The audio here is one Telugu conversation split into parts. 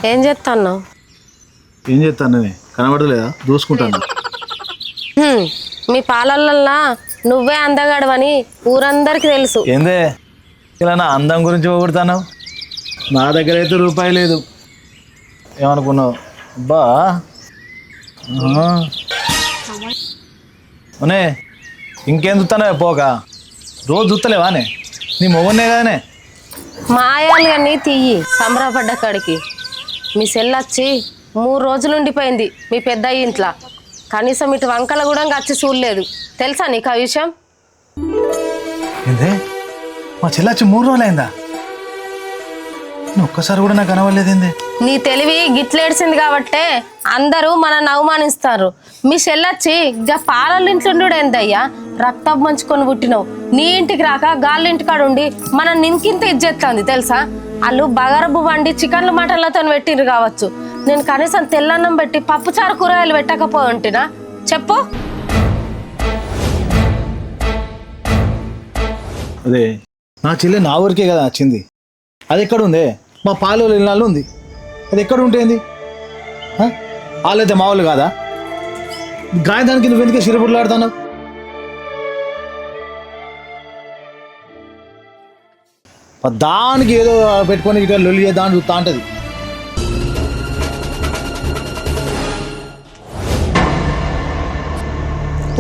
ఏం చేస్తాను? ఏం చేస్తాను కనబడలేదా? దూసుకుంటాను. మీ పాలల్లల్లా నువ్వే అందగాడవని ఊరందరికి తెలుసు. ఏందే ఇలా నా అందం గురించి పోగొడతాను? నా దగ్గర అయితే రూపాయి లేదు. ఏమనుకున్నావు? అబ్బా అనే ఇంకేం చూస్తానో పోక రోజు చూస్తలేవానే? నీ మొగన్నే కదనే. మాయాలు కానీ తీయి సంబరపడ్డ కాడికి. మీ సెల్లొచ్చి 3 రోజులు ఉండిపోయింది మీ పెద్ద ఇంట్లో. కనీసం ఇటు వంకల కూడా వచ్చి చూడలేదు. తెలుసా నీకు ఆ విషయం? ఏందే మా చెల్లొచ్చి 3 రోజులైందా? ఒక్కసారి కూడా నాకు కనవలేదేంది? నీ తెలివి గిట్లేడ్చింది కాబట్టే అందరూ మనల్ని అవమానిస్తారు. మీ చెల్లొచ్చి గా పాలల ఇంట్లో ఏందయ్యా? రక్తం మంచుకొని పుట్టినావు. నీ ఇంటికి రాక గాళ్ళింటికాడ ఉండి మన నింకింత ఇజ్జెత్తుంది తెలుసా? వాళ్ళు బగారబ్బు వండి చికెన్లు మటన్లతో పెట్టిరు కావచ్చు. నేను కనీసం తెల్లన్నం పెట్టి పప్పుచారు కూరగాయలు పెట్టకపోయి ఉంటినా చెప్పు? అదే నా చెల్లె నా ఊరికే కదా వచ్చింది. అది ఎక్కడ ఉందే? మా పాలలో ఇళ్ళల్లో ఉంది. అది ఎక్కడ ఉంటుంది? వాళ్ళైతే మా వాళ్ళు కాదా? గాయదానికి నువ్వు ఎందుకే సిరపుట్లాడుతున్నావు? దానికి ఏదో పెట్టుకొని ఇక లొల్లి చేద్దామని చూస్తా అంటది.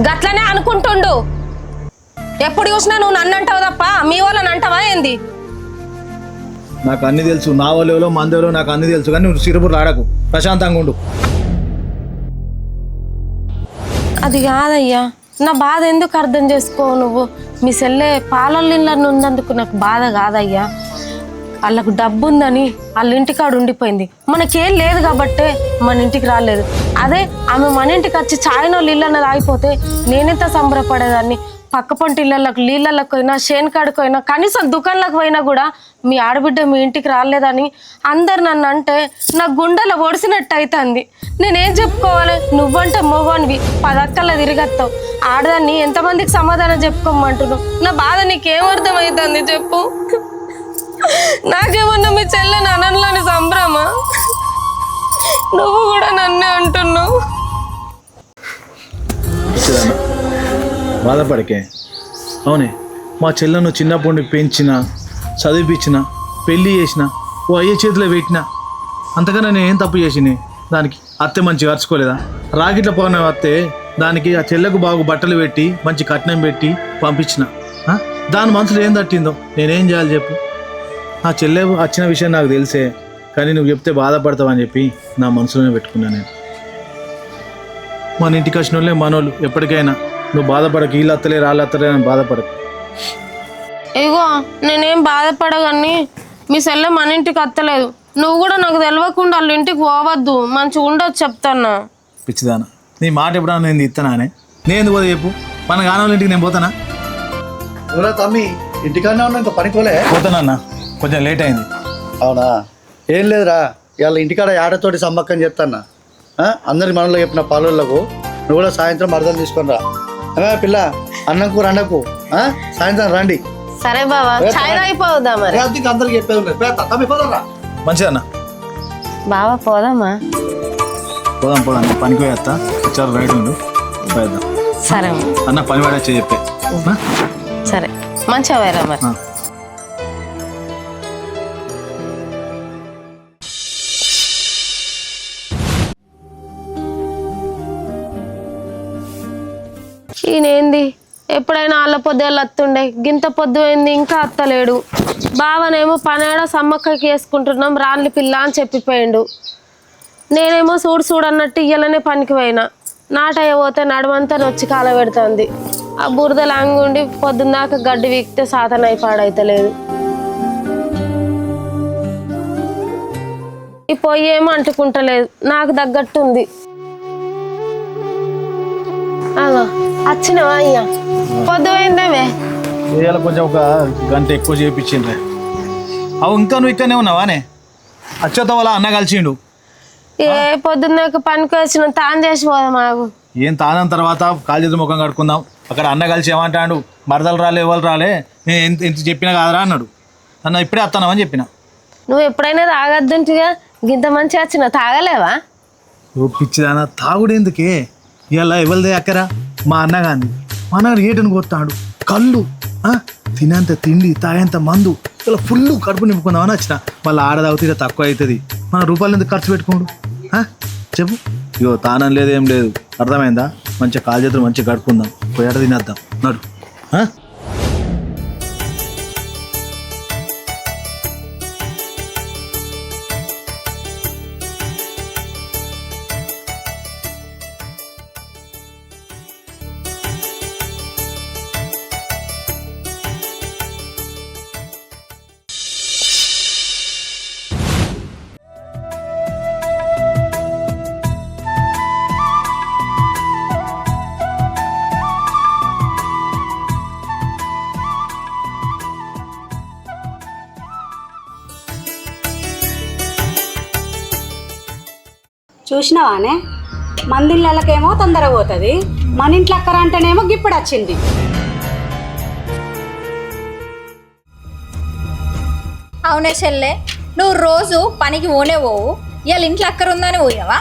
గట్లనే అనుకుంటుండు. ఎప్పుడు చూసినా నువ్వు నన్ను అంటావు తప్ప మీ వాళ్ళని అంటావా ఏంది? నాకు అన్ని తెలుసు. నా వాళ్ళెవలో మందెవలో నాకు అన్ని తెలుసు. కానీ నువ్వు సిరపులు ఆడకు, ప్రశాంతంగా ఉండు. అది కాదయ్యా, నా బాధ ఎందుకు అర్థం చేసుకోవు నువ్వు? మీ సెల్లే పాలల్లిళ్ళని ఉన్నందుకు నాకు బాధ కాదయ్యా. వాళ్ళకు డబ్బు ఉందని వాళ్ళ ఇంటికాడ ఉండిపోయింది. మనకేం లేదు కాబట్టే మన ఇంటికి రాలేదు. అదే ఆమె మన ఇంటికి వచ్చి చాయనోళ్ళు ఇళ్ళన్న తాగిపోతే నేనెంత సంబరపడేదాన్ని. పక్క పంట ఇళ్ళకు నీళ్ళకు పోయినా చేనుకాడికి పోయినా కనీసం దుకాణాలకు పోయినా కూడా మీ ఆడబిడ్డ మీ ఇంటికి రాలేదని అందరు నన్ను అంటే నా గుండెలో ఒడిసినట్టు అవుతుంది. నేనేం చెప్పుకోవాలి? నువ్వంటే మొగోనివి 10 అక్కల్లో తిరిగత్తావు. ఆడదాన్ని ఎంతమందికి సమాధానం చెప్పుకోమంటున్నావు? నా బాధ నీకేం అర్థమవుతుంది చెప్పు? నాకేమన్నా మీ చెల్లెని అనంలోని సంభ్రమా? నువ్వు కూడా నన్నే అంటున్నావు. బాధపడకే. అవునే, మా చెల్లెను చిన్నప్పుడు పెంచిన, చదివిపించిన, పెళ్ళి చేసిన, ఓ అయ్యే చేతిలో పెట్టిన. అంతకన్నా నేను ఏం తప్పు చేసినే? దానికి అత్తే మంచిగా అరుచుకోలేదా? రాగిట్ల పోయిన అత్తే దానికి ఆ చెల్లెకు బాగు బట్టలు పెట్టి మంచి కట్నం పెట్టి పంపించిన. దాని మనసులో ఏం తట్టిందో నేనేం చేయాలి చెప్పు? ఆ చెల్లె వచ్చిన విషయం నాకు తెలిసే, కానీ నువ్వు చెప్తే బాధపడతావని చెప్పి నా మనసులోనే పెట్టుకున్నా. నేను మన ఇంటికి వచ్చిన వాళ్ళే మనోళ్ళు. ఎప్పటికైనా నువ్వు బాధపడకు. వీళ్ళు అత్తలే రాళ్ళు అత్తలే అని బాధపడకు. ఇగో నేనేం బాధపడగాని మీ సెల్లె మన ఇంటికి అత్తలేదు. నువ్వు కూడా నాకు తెలియకుండా వాళ్ళ ఇంటికి పోవద్దు, మంచిగా ఉండొచ్చు చెప్తానా. పిచ్చిదానా, నీ మాట ఎప్పుడన్నా నేను ఇస్తానానే? నేను ఎందుకు పోతే చెప్పు? మన గానోళ్ళ ఇంటికి నేను పోతానా? ఎవరా తమ్మి, ఇంటికన్నా ఉన్నా ఇంకా పనికోలే? పోతానన్నా, కొంచెం లేట్ అయింది. అవునా? ఏం లేదురా, ఇవాళ ఇంటికాడ ఆడతోటి సమ్మక్కని చెప్తాన్నా. అందరికి మనలో చెప్పిన పాలలకు నువ్వు కూడా సాయంత్రం మరదలు తీసుకొని రా. పిల్ల అన్నం కూర అండకు, సాయంత్రం రండి. సరే బావా, చాయ్ అయిపోదా మరి? అందరికి చెప్పేది మంచిదన్నా. బావా పోదామా? పోదాం పోదాం, పనికి పోయేస్తా. చాలా రైట్ ఉండు, పోయేద్దాం. సరే అన్న పని పడచ్చే చెప్పే. సరే మంచిగా వేరా మరి. ఈయనేంది ఎప్పుడైనా వాళ్ళ పొద్దులు అత్తుండే, గింత పొద్దు అయింది ఇంకా అత్తలేడు. బావనేమో పనేడా సమ్మక్కకి వేసుకుంటున్నాం రాన్లి పిల్ల అని చెప్పిపోయిండు. నేనేమో చూడన్నట్టు ఇయ్యలనే పనికి పోయినా. నాటయ్య పోతే నడుమంతా నొచ్చి కాల పెడుతుంది. ఆ బురద లాంగుండి పొద్దున్నాక గడ్డి వీక్తే సాతనై పాడైతలేదు. ఈ పొయ్యి ఏమో అంటుకుంటలేదు, నాకు తగ్గట్టుంది. అగో వచ్చినవా అయ్యా? పొద్దు పోయిందేమే. కొంచెం ఒక గంట ఎక్కువ చేయించిండ్రే. అవు ఇంకా నువ్వు ఇక్కడనే ఉన్నావానే? అచ్చోతో వాళ్ళ అన్న కలిసిండు. ఏ పొద్దున్నాక పనికి వచ్చిన తాను చేసి పోదాం. మాకు ఏం తానం తర్వాత కాలు చేతులు ముఖం కడుకుందాం. అక్కడ అన్న కలిసి ఏమంటాడు? మరదలు రాలే, ఎవరు రాలే, నేను ఎంత చెప్పినా కాదరా అన్నాడు. అన్న ఇప్పుడే వస్తానమని చెప్పిన. నువ్వు ఎప్పుడైనా తాగద్దంటిగా గింత మంచి వచ్చిన తాగలేవా? ఓ పిచ్చిదానా తాగుడేందుకే? ఇలా ఎవరిదే అక్కరా మా అన్నగాంది. మా అన్నగారు ఏటని కొత్తాడు కళ్ళు తినేంత తిండి తాగేంత మందు ఇలా ఫుల్ కడుపు నింపుకుందామని వచ్చిన. మళ్ళీ ఆడ తాగితే తక్కువ అవుతుంది. మన రూపాయలు ఎందుకు ఖర్చు పెట్టుకోడు? చెప్పు. ఇగో తానం లేదు ఏం లేదు, అర్థమైందా? మంచిగా కాలు చేతులు మంచిగా గడుపుకుందాం, పోయాట తినేద్దాం నడు. చూసినావానే, మందిళ్ళకేమో తొందర పోతుంది, మన ఇంట్లో అక్కర అంటేనేమో గిప్పుడు వచ్చింది. అవునే చెల్లె, నువ్వు రోజు పనికి పోనే పోవు, ఇవాళ ఇంట్లో అక్కర ఉందని పోయావా?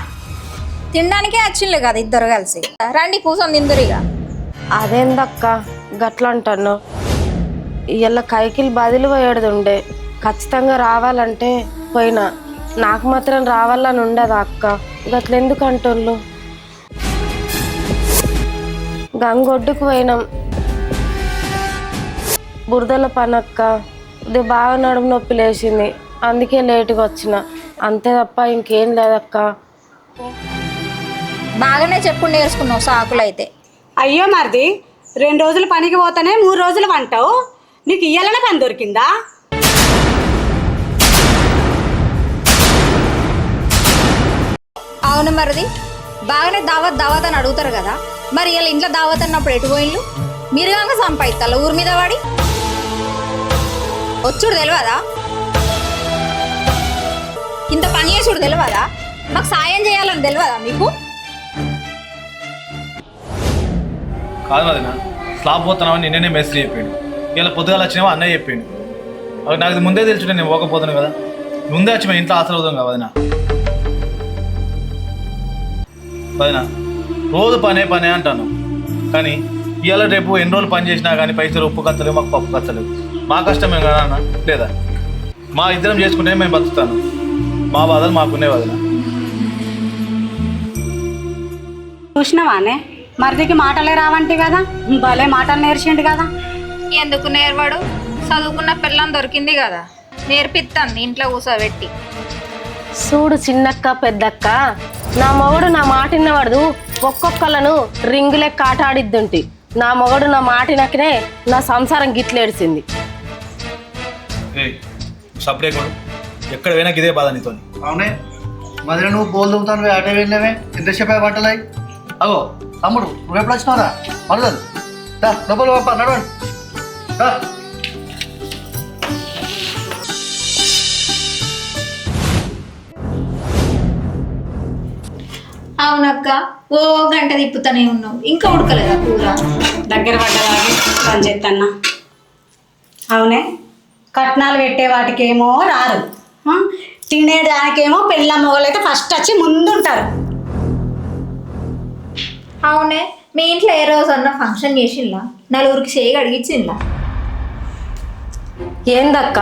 తినడానికే వచ్చిండ్లే కదా ఇద్దరు కలిసి. రండి కూర్చొని తిందురిగా. అదేందక్క గట్లా అంటాను? ఇవాళ కైకిలు బదిలి పోయేది ఉండే, ఖచ్చితంగా రావాలంటే పోయినా. నాకు మాత్రం రావాలని ఉండదా అక్క? గట్ల ఎందుకు అంటుళ్ళు? గంగొడ్డుకు పోయినాం, బురదల పనక్క. ఇది బాగా నడుము నొప్పి లేచింది, అందుకే లేటుగా వచ్చిన, అంతే తప్ప ఇంకేం లేదక్క. బాగానే చెప్పుడు నేర్చుకున్నావు సాకులైతే. అయ్యో మరిది, 2 రోజులు పనికి పోతానే 3 రోజులు వంటావు, నీకు ఇయ్యాలనే పని దొరికిందా? అవును మరిది, బాగానే దావత్ అని అడుగుతారు కదా, మరి ఇలా ఇంట్లో దావత్ అన్నప్పుడు ఎటు పోయిన్లు? మీరు కనుక సంపాదిస్తాల ఊరి మీద వాడి వచ్చుడు తెలియదా? ఇంత పని చేసుడు తెలియదా? మాకు సాయం చేయాలని తెలియదా మీకు? కాదు వదినా, స్లాబ్ పోతున్నామని నిన్ననే మెసేజ్ చెప్పాడు. ఇలా పొద్దుగాల వచ్చినావా అన్నయ్య చెప్పాడు. అవి నాకు ముందే తెలుసుంటే నేను పోకపోతాను కదా. ముందే వచ్చి మా ఇంట్లో ఆసర అవుతాం కదా వదినా. వదినా రోజు పనే అంటాను, కానీ ఇవాళ రేపు ఎన్ని రోజులు పని చేసినా కానీ పైసలు ఉప్పు కత్తలేవు, మాకు పప్పు కత్తలేవు. మా కష్టమే కదా అన్న, లేదా? మా ఇద్దరం చేసుకుంటే మేము బతుకుతాను, మా బాధలు మాకునే వదినా. చూసినావానే, మరిదికి మాటలే రావంటి కదా, భలే మాటలు నేర్చిండు కదా. ఎందుకు నేర్వాడు? చదువుకున్న పిల్లని దొరికింది కదా, నేర్పిస్తాను ఇంట్లో కూర్చోబెట్టి. చూడు చిన్నక్క పెద్దక్క, నా మొగడు నా మాట విన్నవాడు ఒక్కొక్కలను రింగు లెక్క ఆట ఆడిద్దుంటి. నా మొగడు నా మాట వినకనే నా సంసారం గిట్లేడిసింది. సపడే కొడు, ఎక్కడ పోయినా ఇదే బాధ నీతో. అవునే మధ్య నువ్వు బోల్ దుమ్ముతాను, ఆటే వెళ్ళినవే ఎంతసేపు వంటలాయి. అగో తమ్ముడు, నువ్వు ఎప్పుడు వచ్చినావురా? మరదలు డబ్బులు పంప నడవండి. అవునక్క, ఓ గంట తిప్పుతానే ఉన్నావు, ఇంకా ఉడకలేదా కూర? దగ్గర పడ్డదాగి పని చేస్తాన్నా. అవునే, కట్నాలు పెట్టే వాటికేమో రారు, తినేదానికేమో పెళ్ళ మొగలైతే ఫస్ట్ వచ్చి ముందుంటారు. అవునే, మీ ఇంట్లో ఏ రోజు అన్న ఫంక్షన్ చేసిందా? నలుగురికి చేయి అడిగించిందా? ఏందక్క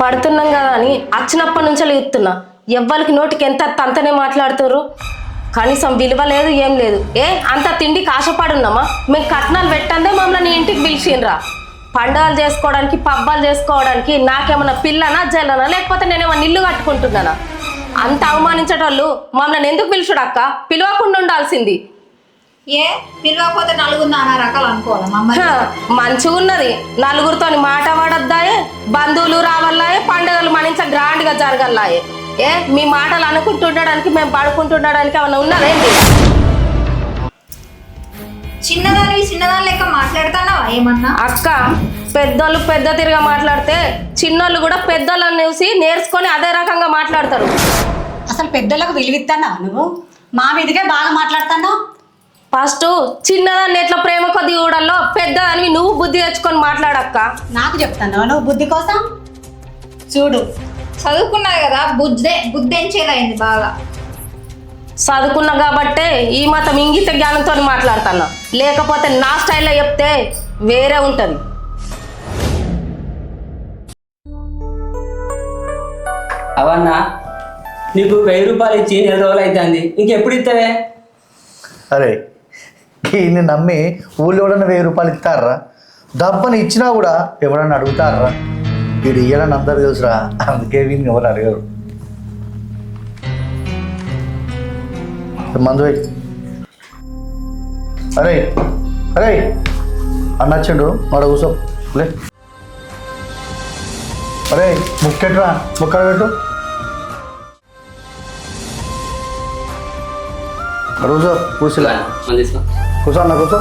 పడుతున్నాం కదా అని వచ్చినప్పటి నుంచి ఇస్తున్నా, ఎవ్వరికి నోటికి ఎంత అంతనే మాట్లాడుతుర్రు. కనీసం విలువ లేదు, ఏం లేదు. అంత తిండికి ఆశపడున్నామా? మేము కట్నాలు పెట్టందే మమ్మల్ని ఇంటికి పిలిచిండ్రా. పండుగలు చేసుకోవడానికి పబ్బాలు చేసుకోవడానికి నాకేమన్నా పిల్లనా జల్లనా, లేకపోతే నేనేమన్నా ఇల్లు కట్టుకుంటున్నానా? అంత అవమానించేటోళ్ళు మమ్మల్ని ఎందుకు పిలుచుడక్క? పిలవకుండా ఉండాల్సింది. పిలవకపోతే నలుగురు నానా రకాలు అనుకోవాలి. మంచిగా ఉన్నది, నలుగురితోని మాట పడద్దాయే, బంధువులు రావాలాయే, పండుగలు మన ఇంట్లో గ్రాండ్గా జరగల్లాయే. మీ మాటలు అనుకుంటుండడానికి మేము పడుకుంటుండడానికి ఏమన్నా ఉన్నదేంటి? చిన్నదాని లెక్క మాట్లాడుతున్నావా ఏమన్నా? అక్క, పెద్దోళ్ళు పెద్ద తిరిగా మాట్లాడితే చిన్నోళ్ళు కూడా పెద్దోళ్ళని చూసి నేర్చుకొని అదే రకంగా మాట్లాడతారు. అసలు పెద్దోళ్ళకు విలువిస్తున్నావు నువ్వు? మా మీదుగా బాగా మాట్లాడుతున్నావు. ఫస్ట్ చిన్నదాన్ని ఎట్లా ప్రేమ కొద్ది ఊడల్లో పెద్దదాన్ని నువ్వు బుద్ధి తెచ్చుకొని మాట్లాడక్క. నాకు చెప్తాను నువ్వు బుద్ధి కోసం. చూడు, చదువుకున్నది కదా బుద్ధెంచేదైంది బాగా. చదువుకున్నా కాబట్టే ఈ మాత్రం ఇంగిత జ్ఞానంతో మాట్లాడుతున్నా, లేకపోతే నా స్టైల్లో చెప్తే వేరే ఉంటుంది. అవన్నా నీకు 1000 రూపాయలు ఇచ్చి 4 రోజులు అవుతుంది, ఇంకెప్పుడు ఇస్తావే? అరే ఈయన్ని నమ్మి ఊళ్ళో ఎవడన్నా 1000 రూపాయలు ఇస్తారా? డబ్బని ఇచ్చినా కూడా ఎవడన్నా అడుగుతారా? వీడు ఇయ్యాలని అందరు తెలుసురా, అందుకే వీడిని ఎవరు అడగరు. మందు పోయి. అరే అరే అన్న వచ్చిండు, వాడు కూర్చో లే. అరే ముక్కెట్రా, ముక్కడ పెట్టు. కూర్చో కూర్చోలే, కూర్చో అన్న కూర్చో.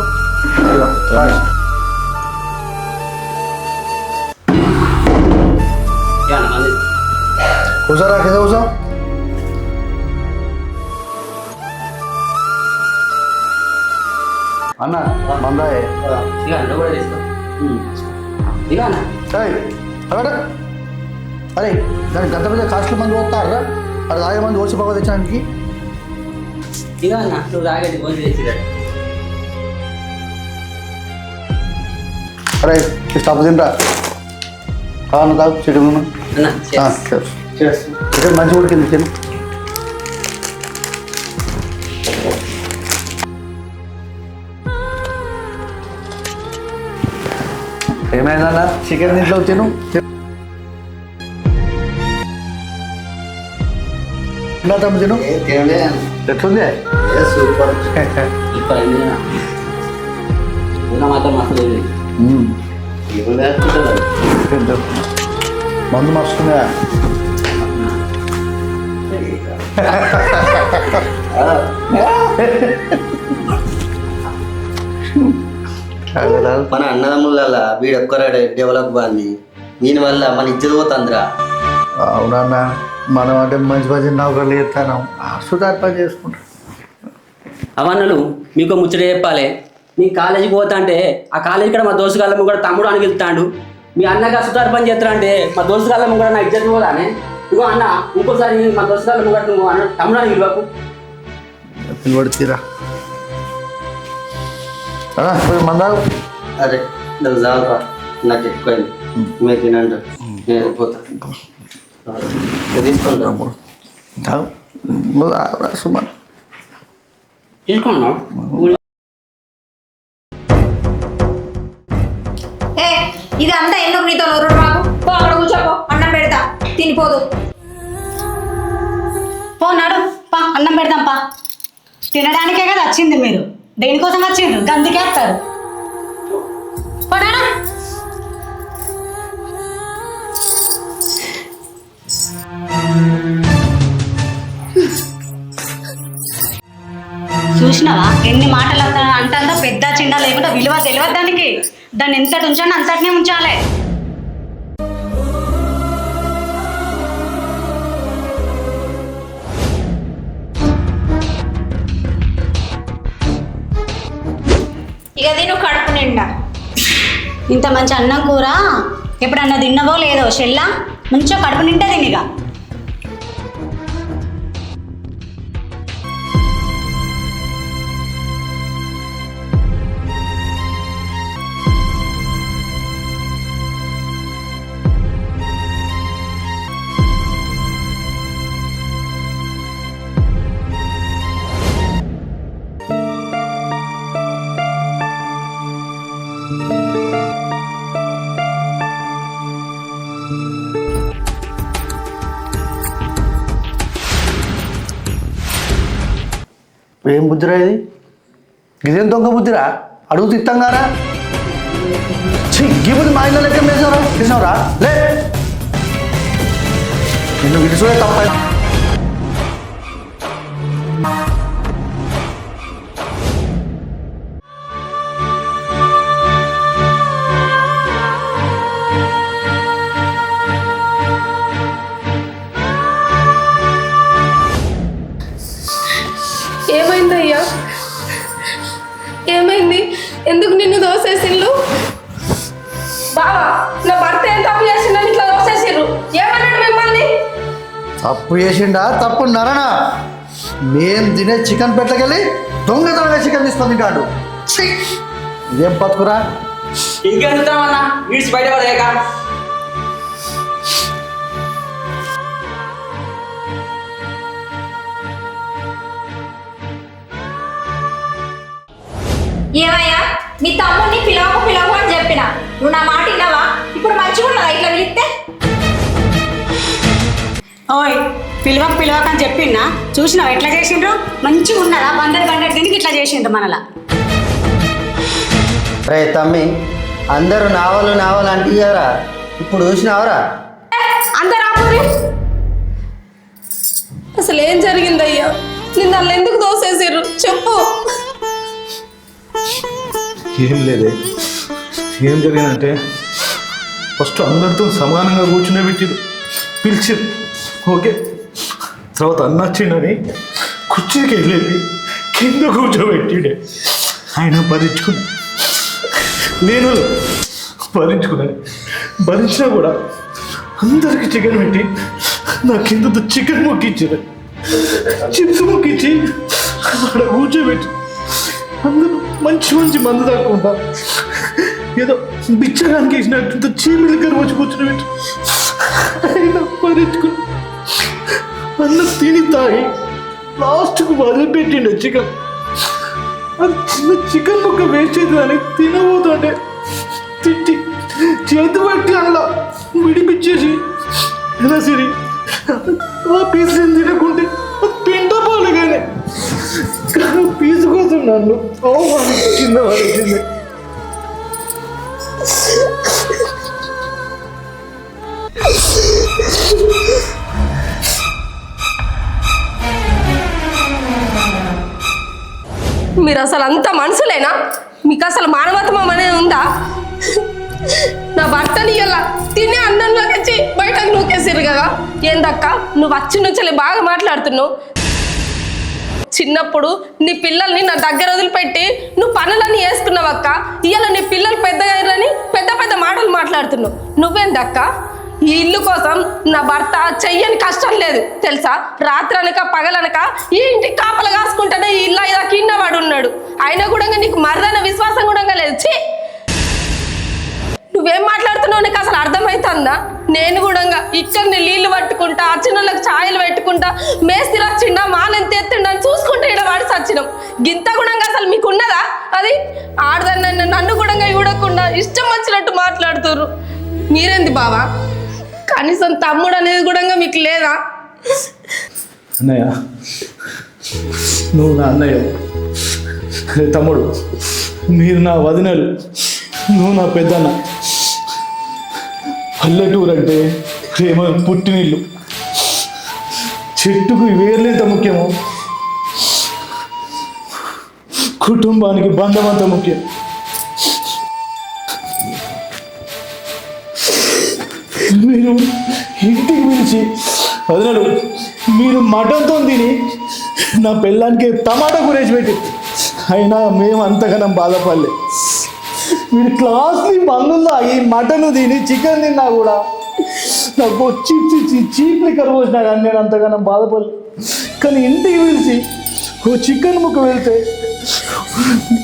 కూర్చోరా, కింద కూర్చో. అన్న మందాయే అరే దానికి గంట మీద కాస్ట్లీ మంది పోతారా? అది తాగే మంది ఓసి బాగా తెచ్చడానికి. ఇక అన్న నువ్వు తాగేది భోజనం తెచ్చిరా. అరే స్టాప్ తింటా కాను తాగు చికెన్ చికెన్ మంచి ఉడికింది చికెన్. ఏమైందన్నా చికెన్ దీంట్లో తిను. తమ్ము తిను. ఎట్లుంది? సూపర్ మాత్రం మస్తు మందు మస్తుందా? మన అన్నదమ్ముల వీడొక్కరాడే డెవలప్ బాంది, దీనివల్ల మన ఇజ్జత పోతుందిరా. అవునన్న, మనం అంటే మంచి మంచి నౌకర్లు చేస్తాను, సుధార్ పని చేసుకుంటాం. అవన్నలు మీకు ముచ్చట చెప్పాలి. నీ కాలేజీకి పోతా అంటే ఆ కాలేజీ కూడా మా దోస్తు గాళ్ళము కూడా తమ్ముడు అని వెళ్తాడు. మీ అన్నగా సుతారు పని చేస్తాడు అంటే మా దోస్తు గాళ్ళము కూడా నా ఇజ్జత్ పోదానే. ఇగో అన్న ఇంకోసారి మా దోస్తు గాళ్ళము కూడా నువ్వు అన్న తమ్ముడు అని విలువకు పిలువడితీరా మందా. అరే నాకు చాలరా, నాకు ఎక్కువైంది, మీరు తినండి, నేను పోతా తీసుకుంటాము. సుమన్ తీసుకున్నావు. ఇది అంతా ఎందుకు నీతో నూరు బాబు? పో అక్కడ కూర్చోపో, అన్నం పెడతా తినిపోదు. పో నాడు పా, అన్నం పెడదాం పా. తినడానికే కదా వచ్చింది, మీరు దేనికోసం వచ్చిండ్రు? గందికేస్తారు. పోనాడు. చూసినావా ఎన్ని మాటలు అంటా, పెద్ద చిన్న లేకుండా విలువ తెలియదు దానికి. దాన్ని ఎంతటి ఉంచండి అంతటినే ఉంచాలి. ఇక తిను కడుపు నిండా. ఇంత మంచి అన్నం కూర ఎప్పుడన్నా తిన్నవో లేదో షెల్లా, మంచిగా కడుపు నిండా తినిగా. ఏం బుద్ధిరా ఇది? ఇదేం దొంగ బుద్ధిరా? అడుగు తిత్తాం కారా? ఈ బుద్ధి మా ఇళ్ళ లెక్క వేసావురా, తీసావురా లే. నిన్ను విలుసుడే తప్ప. ఏమైందయ్యా? ఏమైంది? ఎందుకు నిన్ను దోసేసిళ్ళు? బావా, నా భర్త ఎంత తప్పు చేసిందని ఇట్లా దోసేసిర్రు? ఏమన్నాడు మిమ్మల్ని? తప్పు చేసిండా తప్పు నరనా మేం తినే చికెన్ పెట్టకెళ్ళి దొంగతనంగా చికెన్ తీసుకొని తింటాడు ఛీ! ఇదేం బతుకురా ఇంకెందుతామన్నా వీడ్స్ బయట పడేయక ఏమయ్యా మీ తమ్ముడిని పిలవకు అని చెప్పిన నువ్వు నా మాట విన్నావా? ఇప్పుడు మంచిగా ఉన్నదా ఇట్లా పిలిస్తే? ఓయ్ పిలవక అని చెప్పిందా? చూసినావు ఎట్లా చేసిండ్రు? మంచిగా ఉన్నారా? బండెడ్ దీనికి ఇట్లా చేసిండ్రు మనలా. రే తమ్మి అందరూ నావలు అంటారా ఇప్పుడు చూసినావరా అందరు ఆపురి. అసలు ఏం జరిగిందయ్యా? నిన్న వాళ్ళు ఎందుకు దోసేసారు చెప్పు. ఏం లేదే. ఏం జరిగిందంటే ఫస్ట్ అందరితో సమానంగా కూర్చునే పెట్టిరు, పిలిచిరు. ఓకే, తర్వాత అన్న వచ్చిండని కుర్చీకి వెళ్ళి కింద కూర్చోబెట్టిడే. ఆయన భరించుకుని నేను భరించుకున్నాను. భరించినా కూడా అందరికి చికెన్ పెట్టి నా కిందతో చికెన్ మొక్కిచ్చారు, చిప్స్ మొక్కిచ్చి అక్కడ కూర్చోబెట్టి అందరూ మంచి మంచి మందు తాకుండా ఏదో బిచ్చగానికి వేసినట్టు చీమిలి గారు వచ్చి కూర్చుని పెట్టి ఆయన భరించుకుని అన్న తిని తాగి లాస్ట్కు వదిలిపెట్టిండే చికెన్. అది చిన్న చికెన్ ముక్క వేస్ట్ అవుతుందని తినబోతుంటే తిట్టి చేతి పట్టి అందులో విడిపించేసి ఎలా సిరి ఆ పీస్ నేను తినకుంటే అది పిండ పోలే కానీ పీసు కోసం నన్ను కింద పడేసింది. మీరు అసలు అంత మనుషులేనా? మీకు అసలు మానవత్వం అనేది ఉందా? నా భర్తని ఇలా తినే అన్నంలోకి వచ్చి బయటకు నూకేసారు కదా. ఏందక్క నువ్వు వచ్చి నుంచి బాగా మాట్లాడుతున్నావు. చిన్నప్పుడు నీ పిల్లల్ని నా దగ్గర వదిలిపెట్టి నువ్వు పనులన్నీ వేసుకున్నావక్క. ఇవాళ నీ పిల్లలు పెద్దగా అయ్యారని పెద్ద పెద్ద మాటలు మాట్లాడుతున్నావు. నువ్వేందక్క? ఈ ఇల్లు కోసం నా భర్త చెయ్యని కష్టం లేదు తెలుసా. రాత్రనక పగలనక ఈ ఇంటికి కాపలు కాసుకుంటానే ఈ ఇల్లు ఇలా కిన్నవాడు ఉన్నాడు. అయినా కూడా నీకు మరదన విశ్వాసం కూడా లేదు. ఛీ, నువ్వేం మాట్లాడుతున్నావు నీకు అసలు అర్థమవుతుందా? నేను కూడా ఇక్కడ నీళ్ళు పట్టుకుంటా, అచ్చినోళ్ళకి ఛాయలు పెట్టుకుంటా, మేస్త్రి వచ్చిండా మానెంత ఎత్తుండ అని చూసుకుంటే ఇక్కడ వాడి సచ్చినాం. గింత కూడా అసలు మీకు ఉన్నదా? అది ఆడదాన్ని నన్ను కూడా చూడకుండా ఇష్టం వచ్చినట్టు మాట్లాడుతుర్రు. మీరేంది బావా? కనీసం తమ్ముడు అనేది కూడా మీకు లేదా? అన్నయ్య, నువ్వు నా అన్నయ్య, తమ్ముడు మీరు నా వదినలు, నువ్వు నా పెద్దన్న. పల్లెటూరు అంటే ప్రేమ పుట్టినిల్లు. చెట్టుకు వేర్లేంత ముఖ్యమో కుటుంబానికి బంధం అంత ముఖ్యం. మీరు ఇంటికి పిలిచి వదినలు మీరు మటన్తో తిని నా పిల్లానికి టమాటా కూరేసి పెట్టి అయినా మేము అంతగానం బాధపడలే. మీరు క్లాస్ని మందుందా ఈ మటన్ తిని చికెన్ తిన్నా కూడా నాకు చీప్ లిక్కర్ పోసినా కానీ నేను అంతగానం బాధపడలేదు. కానీ ఇంటికి పిలిచి ఓ చికెన్ ముక్క వెళ్తే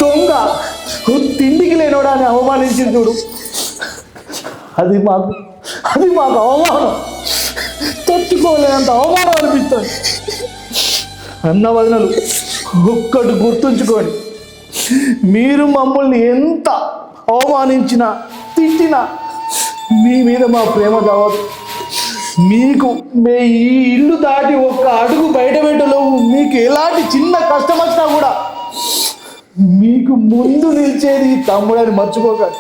దొంగ ఓ తిండికి లేనోడా అని అవమానించింది చూడు. అది మాకు అవమానం, తట్టుకోలేనంత అవమానం అనిపిస్తుంది. అన్న వదనలు ఒక్కటి గుర్తుంచుకోండి, మీరు మమ్మల్ని ఎంత అవమానించినా తిట్టినా మీ మీద మా ప్రేమ కావద్దు. మీకు ఈ ఇల్లు దాటి ఒక్క అడుగు బయట పెట్టలేవు. మీకు ఎలాంటి చిన్న కష్టం వచ్చినా కూడా మీకు ముందు నిలిచేది తమ్ముడని మర్చిపోకండి.